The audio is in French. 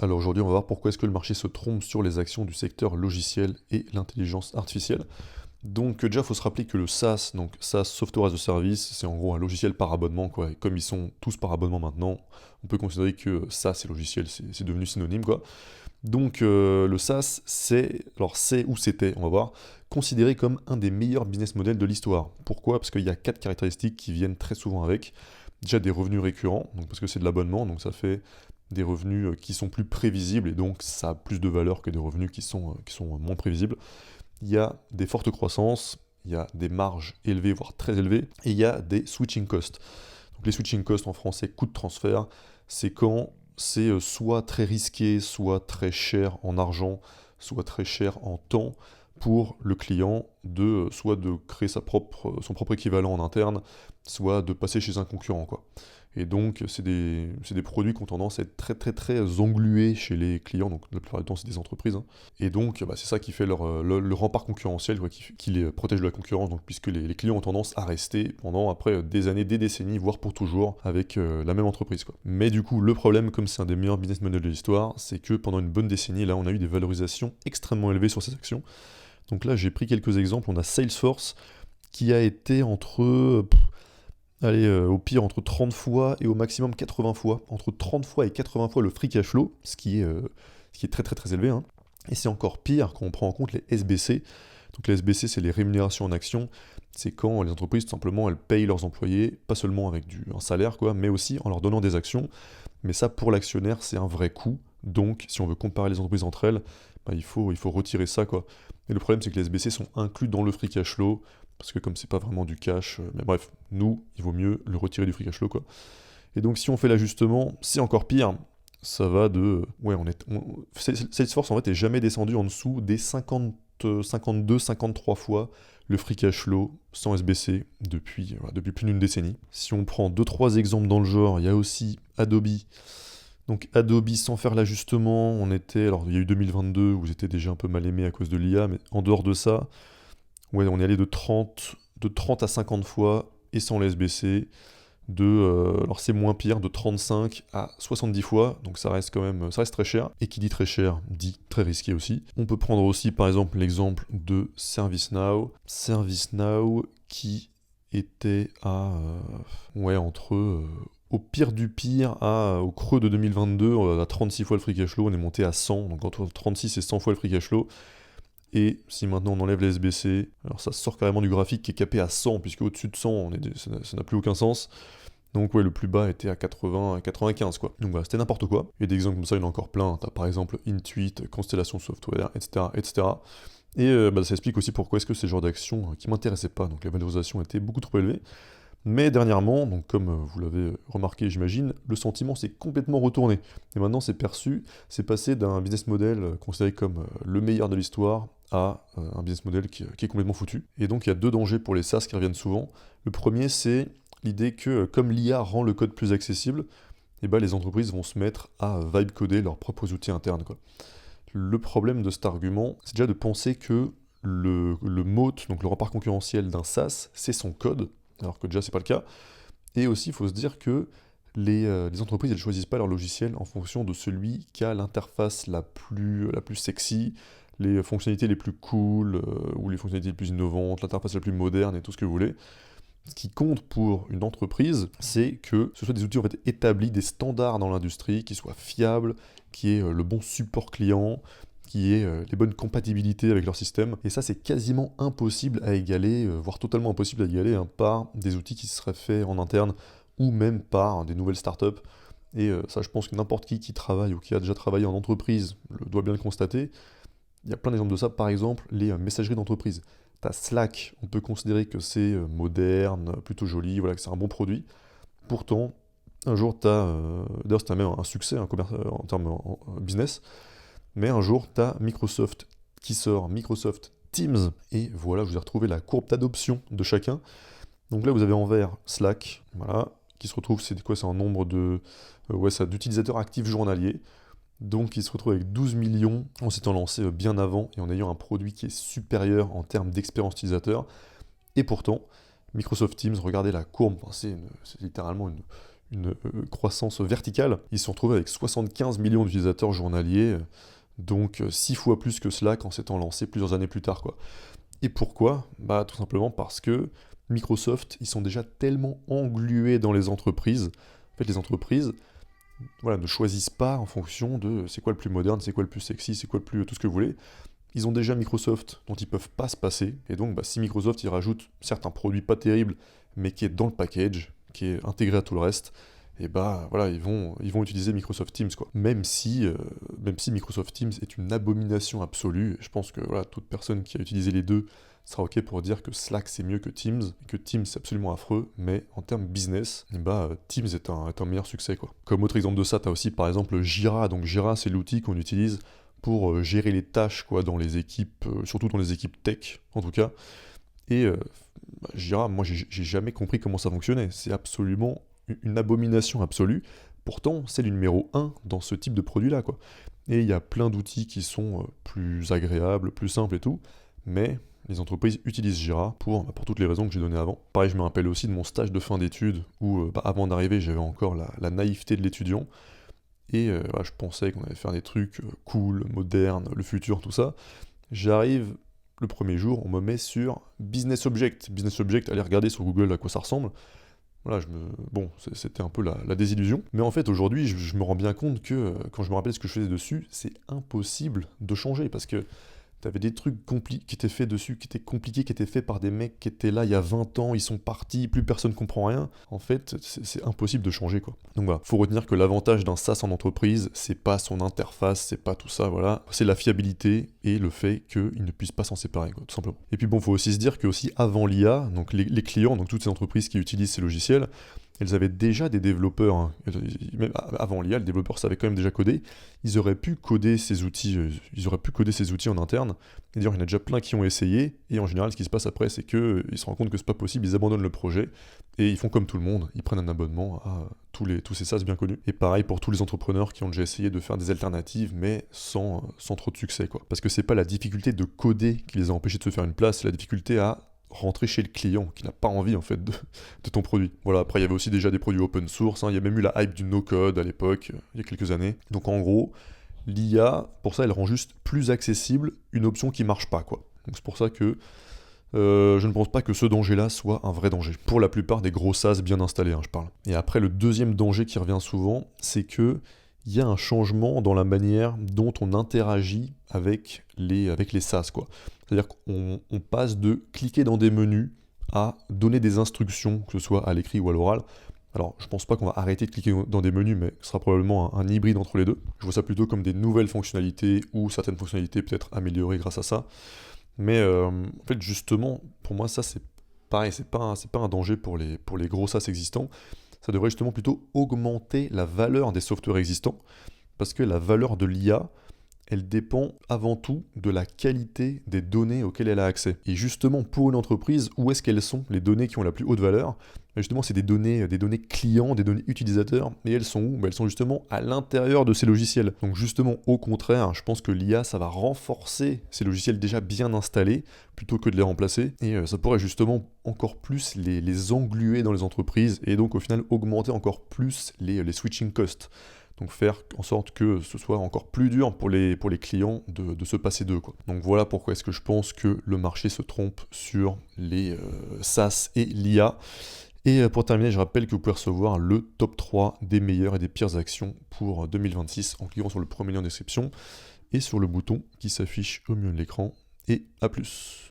Alors aujourd'hui, on va voir pourquoi est-ce que le marché se trompe sur les actions du secteur logiciel et l'intelligence artificielle. Donc déjà, il faut se rappeler que le SaaS, donc SaaS Software as a Service, c'est en gros un logiciel par abonnement, quoi. Et comme ils sont tous par abonnement maintenant, on peut considérer que SaaS et logiciel, c'est devenu synonyme, quoi. Donc le SaaS, c'est ou c'était, on va voir, considéré comme un des meilleurs business models de l'histoire. Pourquoi? Parce qu'il y a quatre caractéristiques qui viennent très souvent avec. Déjà des revenus récurrents, donc parce que c'est de l'abonnement, donc ça fait des revenus qui sont plus prévisibles et donc ça a plus de valeur que des revenus qui sont moins prévisibles. Il y a des fortes croissances, il y a des marges élevées, voire très élevées, et il y a des switching costs. Donc les switching costs en français, coût de transfert, c'est quand c'est soit très risqué, soit très cher en argent, soit très cher en temps pour le client de soit de créer son propre équivalent en interne, soit de passer chez un concurrent, quoi. Et donc, c'est des produits qui ont tendance à être très très très englués chez les clients, donc la plupart du temps c'est des entreprises, hein. Et donc, c'est ça qui fait le rempart concurrentiel, quoi, qui les protège de la concurrence, donc, puisque les clients ont tendance à rester pendant après des années, des décennies, voire pour toujours, avec la même entreprise, quoi. Mais du coup, le problème, comme c'est un des meilleurs business models de l'histoire, c'est que pendant une bonne décennie, là, on a eu des valorisations extrêmement élevées sur ces actions. Donc là, j'ai pris quelques exemples. On a Salesforce qui a été au pire entre 30 fois et au maximum 80 fois. Entre 30 fois et 80 fois le free cash flow, ce qui est très très très élevé, hein. Et c'est encore pire quand on prend en compte les SBC. Donc les SBC, c'est les rémunérations en actions. C'est quand les entreprises, tout simplement, elles payent leurs employés, pas seulement avec un salaire, quoi, mais aussi en leur donnant des actions. Mais ça, pour l'actionnaire, c'est un vrai coût. Donc, si on veut comparer les entreprises entre elles, il faut retirer ça, quoi. Et le problème, c'est que les SBC sont inclus dans le free cash flow, parce que comme c'est pas vraiment du cash, mais bref, nous, il vaut mieux le retirer du free cash flow, quoi. Et donc, si on fait l'ajustement, c'est encore pire. Ça va de. Ouais, Salesforce, en fait, est jamais descendu en dessous des 52, 53 fois le free cash flow sans SBC depuis plus d'une décennie. Si on prend deux trois exemples dans le genre, il y a aussi Adobe. Donc Adobe, sans faire l'ajustement, alors il y a eu 2022 où j'étais déjà un peu mal aimé à cause de l'IA, mais en dehors de ça, ouais, on est allé de 30 à 50 fois et sans les SBC, alors c'est moins pire, de 35 à 70 fois, donc ça reste très cher. Et qui dit très cher, dit très risqué aussi. On peut prendre aussi par exemple l'exemple de ServiceNow. ServiceNow qui était au pire du pire, au creux de 2022, à 36 fois le free cash flow, on est monté à 100, donc entre 36 et 100 fois le free cash flow. Et si maintenant on enlève les SBC, alors ça sort carrément du graphique qui est capé à 100, puisque au-dessus de 100, ça n'a plus aucun sens. Donc ouais, le plus bas était à 80, à 95, quoi. Donc voilà, c'était n'importe quoi. Il y a des exemples comme ça, il y en a encore plein. T'as par exemple Intuit, Constellation Software, etc. etc. Et ça explique aussi pourquoi est-ce que ces genres d'actions qui m'intéressaient pas, donc la valorisation était beaucoup trop élevée. Mais dernièrement, donc comme vous l'avez remarqué, j'imagine, le sentiment s'est complètement retourné. Et maintenant, c'est passé d'un business model considéré comme le meilleur de l'histoire à un business model qui est complètement foutu. Et donc, il y a deux dangers pour les SaaS qui reviennent souvent. Le premier, c'est l'idée que comme l'IA rend le code plus accessible, les entreprises vont se mettre à vibe coder leurs propres outils internes, quoi. Le problème de cet argument, c'est déjà de penser que le moat, donc le rempart concurrentiel d'un SaaS, c'est son code, alors que déjà c'est pas le cas. Et aussi, il faut se dire que les entreprises, elles choisissent pas leur logiciel en fonction de celui qui a l'interface la plus sexy, les fonctionnalités les plus cool, ou les fonctionnalités les plus innovantes, l'interface la plus moderne et tout ce que vous voulez. Ce qui compte pour une entreprise, c'est que ce soit des outils en fait établis, des standards dans l'industrie, qui soient fiables, qui aient le bon support client, qui aient les bonnes compatibilités avec leur système. Et ça, c'est quasiment impossible à égaler, voire totalement impossible à égaler, hein, par des outils qui seraient faits en interne ou même par des nouvelles startups. Et ça, je pense que n'importe qui travaille ou qui a déjà travaillé en entreprise doit bien le constater. Il y a plein d'exemples de ça, par exemple les messageries d'entreprise. T'as Slack, on peut considérer que c'est moderne, plutôt joli, voilà, que c'est un bon produit. Pourtant, un jour, d'ailleurs, c'était même un succès, hein, en termes business, mais un jour, t'as Microsoft qui sort Microsoft Teams, et voilà, je vous ai retrouvé la courbe d'adoption de chacun. Donc là, vous avez en vert Slack, voilà, qui se retrouve, c'est quoi, c'est un nombre d'utilisateurs actifs journaliers. Donc il se retrouve avec 12 millions en s'étant lancé bien avant et en ayant un produit qui est supérieur en termes d'expérience utilisateur. Et pourtant, Microsoft Teams, regardez la courbe, c'est littéralement une croissance verticale. Ils se sont retrouvés avec 75 millions d'utilisateurs journaliers, donc 6 fois plus que Slack en s'étant lancé plusieurs années plus tard, quoi. Et pourquoi? Bah tout simplement parce que Microsoft, ils sont déjà tellement englués dans les entreprises. En fait, les entreprises, voilà, ne choisissent pas en fonction de c'est quoi le plus moderne, c'est quoi le plus sexy, c'est quoi le plus tout ce que vous voulez. Ils ont déjà Microsoft dont ils peuvent pas se passer, et donc bah, si Microsoft il rajoute certes un produit pas terrible, mais qui est dans le package, qui est intégré à tout le reste, et bah voilà, ils vont utiliser Microsoft Teams quoi. Même si Microsoft Teams est une abomination absolue, je pense que voilà, toute personne qui a utilisé les deux sera ok pour dire que Slack c'est mieux que Teams, et que Teams c'est absolument affreux, mais en termes business, et bah Teams est un meilleur succès quoi. Comme autre exemple de ça, t'as aussi par exemple Jira, donc Jira c'est l'outil qu'on utilise pour gérer les tâches quoi, dans les équipes, surtout dans les équipes tech en tout cas. Et Jira, moi j'ai jamais compris comment ça fonctionnait. C'est absolument une abomination absolue. Pourtant, c'est le numéro un dans ce type de produit-là, quoi. Et il y a plein d'outils qui sont plus agréables, plus simples et tout, mais les entreprises utilisent Jira pour toutes les raisons que j'ai données avant. Pareil, je me rappelle aussi de mon stage de fin d'études, où avant d'arriver, j'avais encore la naïveté de l'étudiant, et voilà, je pensais qu'on allait faire des trucs cool, modernes, le futur, tout ça. J'arrive le premier jour, on me met sur Business Object. Business Object, allez regarder sur Google à quoi ça ressemble. Voilà, bon, c'était un peu la désillusion. Mais en fait, aujourd'hui, je me rends bien compte que quand je me rappelle ce que je faisais dessus, c'est impossible de changer parce que t'avais des trucs qui étaient faits dessus, qui étaient compliqués, qui étaient faits par des mecs qui étaient là il y a 20 ans, ils sont partis, plus personne comprend rien. En fait, c'est impossible de changer, quoi. Donc voilà, faut retenir que l'avantage d'un SaaS en entreprise, c'est pas son interface, c'est pas tout ça, voilà. C'est la fiabilité et le fait qu'ils ne puissent pas s'en séparer, quoi, tout simplement. Et puis bon, faut aussi se dire que aussi avant l'IA, donc les clients, donc toutes ces entreprises qui utilisent ces logiciels, elles avaient déjà des développeurs, hein. Même avant l'IA, les développeurs savaient quand même déjà coder. Ils auraient pu coder ces outils, en interne. Et d'ailleurs, il y en a déjà plein qui ont essayé. Et en général, ce qui se passe après, c'est qu'ils se rendent compte que c'est pas possible, ils abandonnent le projet et ils font comme tout le monde, ils prennent un abonnement à tous ces SaaS bien connus. Et pareil pour tous les entrepreneurs qui ont déjà essayé de faire des alternatives, mais sans trop de succès, quoi. Parce que c'est pas la difficulté de coder qui les a empêchés de se faire une place, c'est la difficulté à rentrer chez le client qui n'a pas envie en fait de ton produit. Voilà, après il y avait aussi déjà des produits open source, hein. Il y a même eu la hype du no-code à l'époque, il y a quelques années. Donc en gros, l'IA, pour ça, elle rend juste plus accessible une option qui marche pas, quoi. Donc c'est pour ça que je ne pense pas que ce danger-là soit un vrai danger. Pour la plupart des gros SaaS bien installés, hein, je parle. Et après, le deuxième danger qui revient souvent, c'est que il y a un changement dans la manière dont on interagit avec les SaaS, quoi. C'est-à-dire qu'on passe de cliquer dans des menus à donner des instructions, que ce soit à l'écrit ou à l'oral. Alors, je pense pas qu'on va arrêter de cliquer dans des menus, mais ce sera probablement un hybride entre les deux. Je vois ça plutôt comme des nouvelles fonctionnalités ou certaines fonctionnalités peut-être améliorées grâce à ça. Mais en fait, justement, pour moi, ça c'est pareil, c'est pas un danger pour les gros SaaS existants. Ça devrait justement plutôt augmenter la valeur des softwares existants, parce que la valeur de l'IA, elle dépend avant tout de la qualité des données auxquelles elle a accès. Et justement, pour une entreprise, où est-ce qu'elles sont, les données qui ont la plus haute valeur? Justement, c'est des données clients, des données utilisateurs, et elles sont où? Elles sont justement à l'intérieur de ces logiciels. Donc justement, au contraire, je pense que l'IA, ça va renforcer ces logiciels déjà bien installés, plutôt que de les remplacer, et ça pourrait justement encore plus les engluer dans les entreprises, et donc au final augmenter encore plus les switching costs. Donc faire en sorte que ce soit encore plus dur pour les clients de se passer d'eux, quoi. Donc voilà pourquoi est-ce que je pense que le marché se trompe sur les SaaS et l'IA. Et pour terminer, je rappelle que vous pouvez recevoir le top 3 des meilleures et des pires actions pour 2026 en cliquant sur le premier lien en description et sur le bouton qui s'affiche au milieu de l'écran. Et à plus.